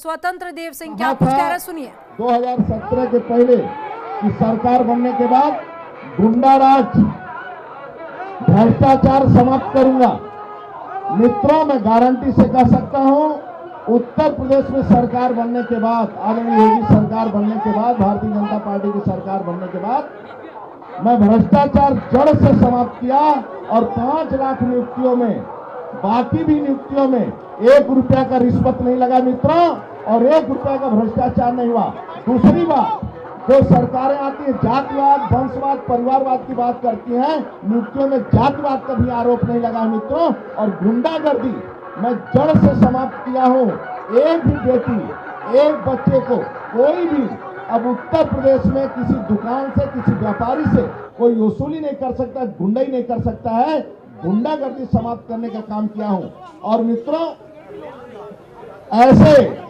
स्वतंत्र देव सिंह, क्या कुछ कह रहे सुनिए। 2017 के पहले की सरकार बनने के बाद गुंडा राज, भ्रष्टाचार समाप्त करूंगा। मित्रों, मैं गारंटी से कह सकता हूं, उत्तर प्रदेश में सरकार बनने के बाद, आदरणीय योगी सरकार बनने के बाद, भारतीय जनता पार्टी की सरकार बनने के बाद मैं भ्रष्टाचार जड़ से समाप्त किया और 5 लाख नियुक्तियों में, बाकी भी नियुक्तियों में 1 रुपया का रिश्वत नहीं लगा मित्रों, और 1 रुपया का भ्रष्टाचार नहीं हुआ। दूसरी बात, जो सरकारें आती है जातिवाद, वंशवाद, परिवारवाद की बात करती हैं, नियुक्तियों में जातिवाद का भी आरोप नहीं लगा मित्रों। और गुंडागर्दी मैं जड़ से समाप्त किया हूं। एक भी बेटी, एक बच्चे को, कोई भी अब उत्तर प्रदेश में किसी दुकान से, किसी व्यापारी से कोई वसूली नहीं कर सकता, गुंडाई नहीं कर सकता है। गुंडागर्दी समाप्त करने का काम किया हूं। और मित्रों, ऐसे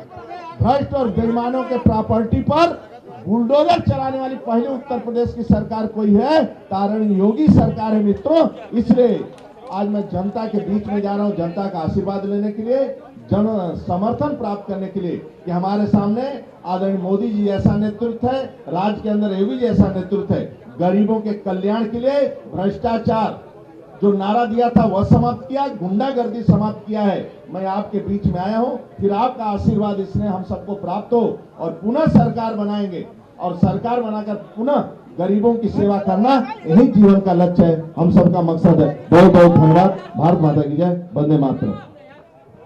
भ्रष्ट और बेईमानों के प्रॉपर्टी पर बुलडोजर चलाने वाली पहली उत्तर प्रदेश की सरकार कोई है, आदरणीय योगी सरकार है मित्रों। इसलिए आज मैं जनता के बीच में जा रहा हूं, जनता का आशीर्वाद लेने के लिए, जन समर्थन प्राप्त करने के लिए कि हमारे सामने आदरणीय मोदी जी जैसा नेतृत्व है, राज्य के अंदर योगी जैसा नेतृत्व है। गरीबों के कल्याण के लिए भ्रष्टाचार जो नारा दिया था वह समाप्त किया, गुंडागर्दी समाप्त किया है। मैं आपके बीच में आया हूं, फिर आपका आशीर्वाद इसमें हम सबको प्राप्त हो और पुनः सरकार बनाएंगे, और सरकार बनाकर पुनः गरीबों की सेवा करना यही जीवन का लक्ष्य है, हम सबका मकसद है। बहुत बहुत धन्यवाद। भारत माता की जय, वंदे मातरम।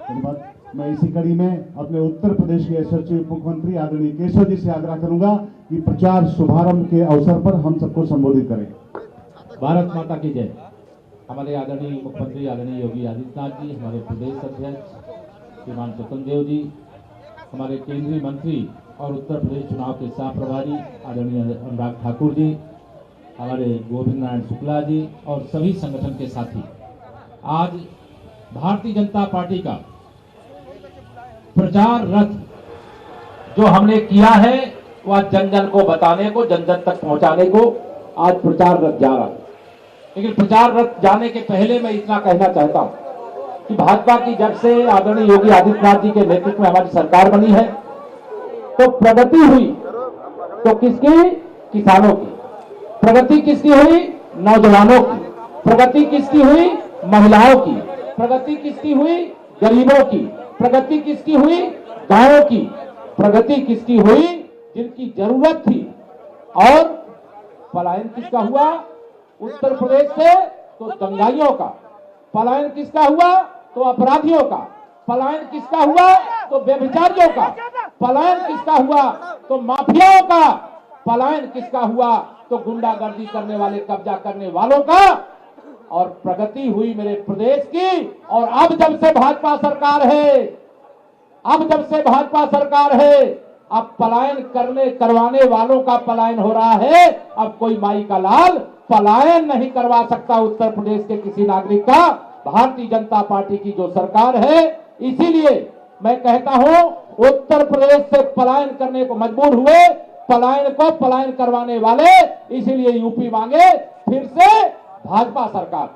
धन्यवाद। मैं इसी कड़ी में अपने उत्तर प्रदेश के यशस्वी उप मुख्यमंत्री आदरणीय केशव जी से आग्रह करूंगा कि प्रचार शुभारंभ के अवसर पर हम सबको संबोधित करें। भारत माता की जय। हमारे आदरणीय मुख्यमंत्री आदरणीय योगी आदित्यनाथ जी, हमारे प्रदेश अध्यक्ष श्रीमान स्वतंत्र देव जी, हमारे केंद्रीय मंत्री और उत्तर प्रदेश चुनाव के सह प्रभारी आदरणीय अनुराग ठाकुर जी, हमारे गोविंद नारायण शुक्ला जी और सभी संगठन के साथी, आज भारतीय जनता पार्टी का प्रचार रथ जो हमने किया है वह जन जन को बताने को, जन जन तक पहुंचाने को आज प्रचार रथ जा रहा है। लेकिन प्रचार रथ जाने के पहले मैं इतना कहना चाहता हूं कि भाजपा की जब से आदरणीय योगी आदित्यनाथ जी के नेतृत्व में हमारी सरकार बनी है तो प्रगति हुई, तो किसकी? किसानों की। प्रगति किसकी हुई? नौजवानों की। प्रगति किसकी हुई? महिलाओं की। प्रगति किसकी हुई? गरीबों की। प्रगति किसकी हुई? गांवों की। प्रगति किसकी हुई? जिनकी जरूरत थी। और पलायन किसका हुआ? उत्तर प्रदेश से तो दंगाइयों का। पलायन किसका हुआ? तो अपराधियों का। पलायन किसका हुआ? तो व्यभिचारियों का। पलायन किसका हुआ? तो माफियाओं का। पलायन किसका हुआ? तो गुंडागर्दी करने वाले, कब्जा करने वालों का। और प्रगति हुई मेरे प्रदेश की। और अब जब से भाजपा सरकार है, अब पलायन करवाने वालों का पलायन हो रहा है। अब कोई माई का लाल पलायन नहीं करवा सकता उत्तर प्रदेश के किसी नागरिक का। भारतीय जनता पार्टी की जो सरकार है, इसीलिए मैं कहता हूं उत्तर प्रदेश से पलायन करने को मजबूर हुए, पलायन करवाने वाले, इसीलिए यूपी मांगे फिर से भाजपा सरकार,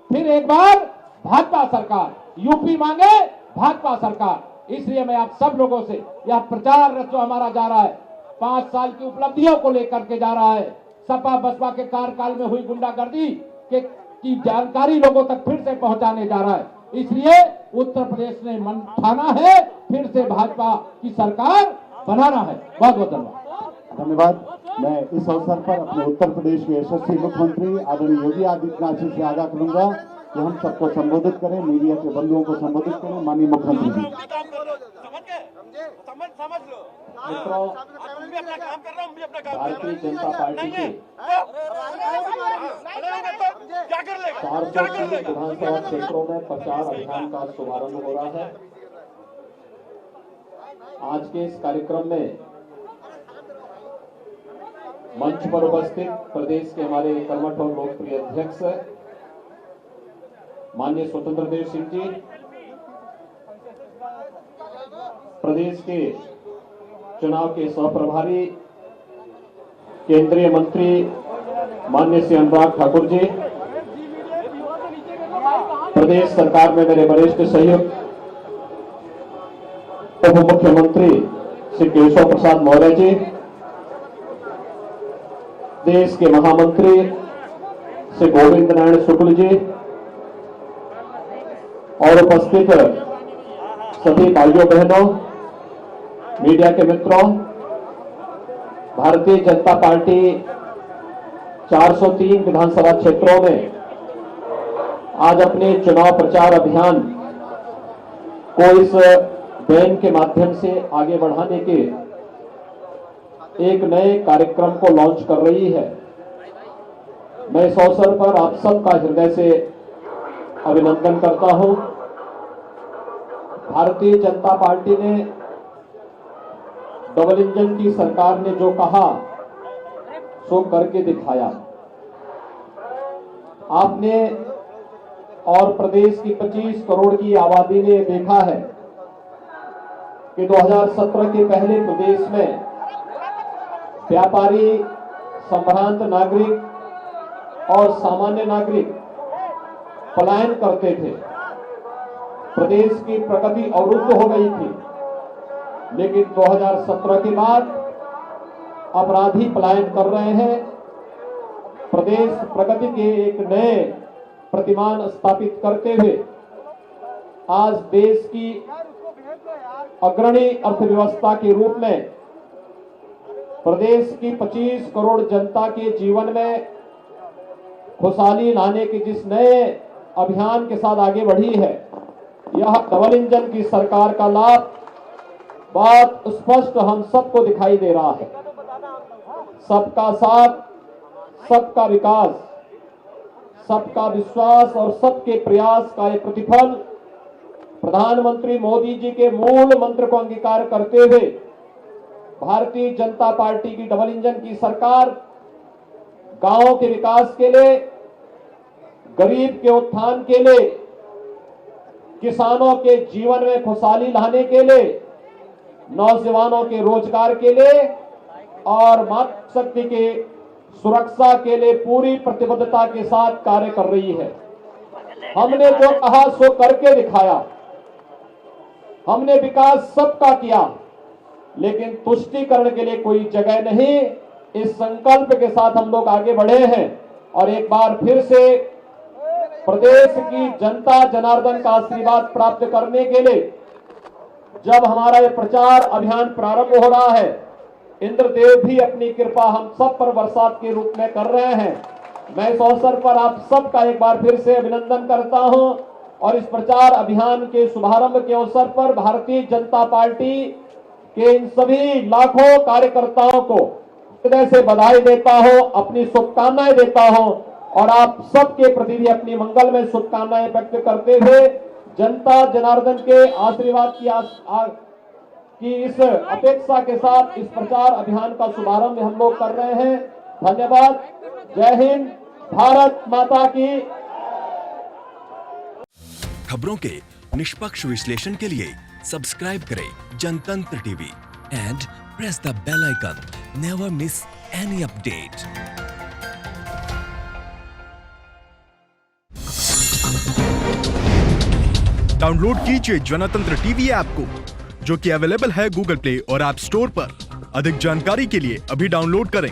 फिर एक बार भाजपा सरकार, यूपी मांगे भाजपा सरकार। इसलिए मैं आप सब लोगों से यह प्रचार रथ जो हमारा जा रहा है, 5 साल की उपलब्धियों को लेकर के जा रहा है, सपा बसपा के कार्यकाल में हुई गुंडागर्दी की जानकारी लोगों तक फिर से पहुंचाने जा रहा है। इसलिए उत्तर प्रदेश ने मन ठाना है फिर से भाजपा की सरकार बनाना है। बहुत बहुत धन्यवाद। धन्यवाद। मैं इस अवसर पर अपने उत्तर प्रदेश के यशस्वी मुख्यमंत्री आदरणीय योगी आदित्यनाथ जी से आग्रह करूंगा कि हम सबको संबोधित करें, मीडिया के बंधुओं को संबोधित करें। माननीय मुख्यमंत्री जी। मित्रों, भारतीय जनता पार्टी के 430 विधानसभा क्षेत्रों में प्रचार अभियान का शुभारंभ हो रहा है। आज के इस कार्यक्रम में मंच पर उपस्थित प्रदेश के हमारे कर्मठ और लोकप्रिय अध्यक्ष माननीय स्वतंत्र देव सिंह जी, प्रदेश के चुनाव के सह प्रभारी केंद्रीय मंत्री माननीय श्री अनुराग ठाकुर जी, प्रदेश सरकार में मेरे वरिष्ठ सहयोग उप मुख्यमंत्री श्री केशव प्रसाद मौर्य जी, देश के महामंत्री श्री गोविंद नारायण शुक्ल जी और उपस्थित सभी भाइयों बहनों, मीडिया के मित्रों, भारतीय जनता पार्टी 403 विधानसभा क्षेत्रों में आज अपने चुनाव प्रचार अभियान को इस बैन के माध्यम से आगे बढ़ाने के एक नए कार्यक्रम को लॉन्च कर रही है। मैं इस अवसर पर आप सबका हृदय से अभिनंदन करता हूं। भारतीय जनता पार्टी ने, डबल इंजन की सरकार ने जो कहा सो करके दिखाया। आपने और प्रदेश की 25 करोड़ की आबादी ने देखा है कि 2017 के पहले प्रदेश में व्यापारी, संभ्रांत नागरिक और सामान्य नागरिक पलायन करते थे। प्रदेश की प्रगति अवरुद्ध हो गई थी, लेकिन 2017 के बाद अपराधी पलायन कर रहे हैं। प्रदेश प्रगति के एक नए प्रतिमान स्थापित करते हुए आज देश की अग्रणी अर्थव्यवस्था के रूप में प्रदेश की 25 करोड़ जनता के जीवन में खुशहाली लाने के जिस नए अभियान के साथ आगे बढ़ी है, यह डबल इंजन की सरकार का लाभ बात स्पष्ट हम सबको दिखाई दे रहा है। सबका साथ, सबका विकास, सबका विश्वास और सबके प्रयास का एक प्रतिफल प्रधानमंत्री मोदी जी के मूल मंत्र को अंगीकार करते हुए भारतीय जनता पार्टी की डबल इंजन की सरकार गांवों के विकास के लिए, गरीब के उत्थान के लिए, किसानों के जीवन में खुशहाली लाने के लिए, नौजवानों के रोजगार के लिए और मातृशक्ति के सुरक्षा के लिए पूरी प्रतिबद्धता के साथ कार्य कर रही है। हमने जो कहा सो करके दिखाया। हमने विकास सबका किया, लेकिन तुष्टीकरण के लिए कोई जगह नहीं। इस संकल्प के साथ हम लोग आगे बढ़े हैं और एक बार फिर से प्रदेश की जनता जनार्दन का आशीर्वाद प्राप्त करने के लिए जब हमारा ये प्रचार अभियान प्रारंभ हो रहा है, इंद्रदेव भी अपनी कृपा हम सब पर बरसात के रूप में कर रहे हैं। मैं इस अवसर पर आप सबका एक बार फिर से अभिनंदन करता हूं और इस प्रचार अभियान के शुभारंभ के अवसर पर भारतीय जनता पार्टी के इन सभी लाखों कार्यकर्ताओं को हृदय से बधाई देता हूं, अपनी शुभकामनाएं देता हूं और आप सबके प्रति भी अपनी मंगलमय शुभकामनाएं व्यक्त करते हुए जनता जनार्दन के आशीर्वाद की इस अपेक्षा के साथ इस प्रचार अभियान का शुभारंभ हम लोग कर रहे हैं। धन्यवाद। जय हिंद। भारत माता की। खबरों के निष्पक्ष विश्लेषण के लिए सब्सक्राइब करें Jantantra TV and press the bell icon. Never miss any update. Download कीजिए जनतंत्र टीवी ऐप को, जो कि अवेलेबल है गूगल प्ले और ऐप स्टोर पर। अधिक जानकारी के लिए अभी डाउनलोड करें।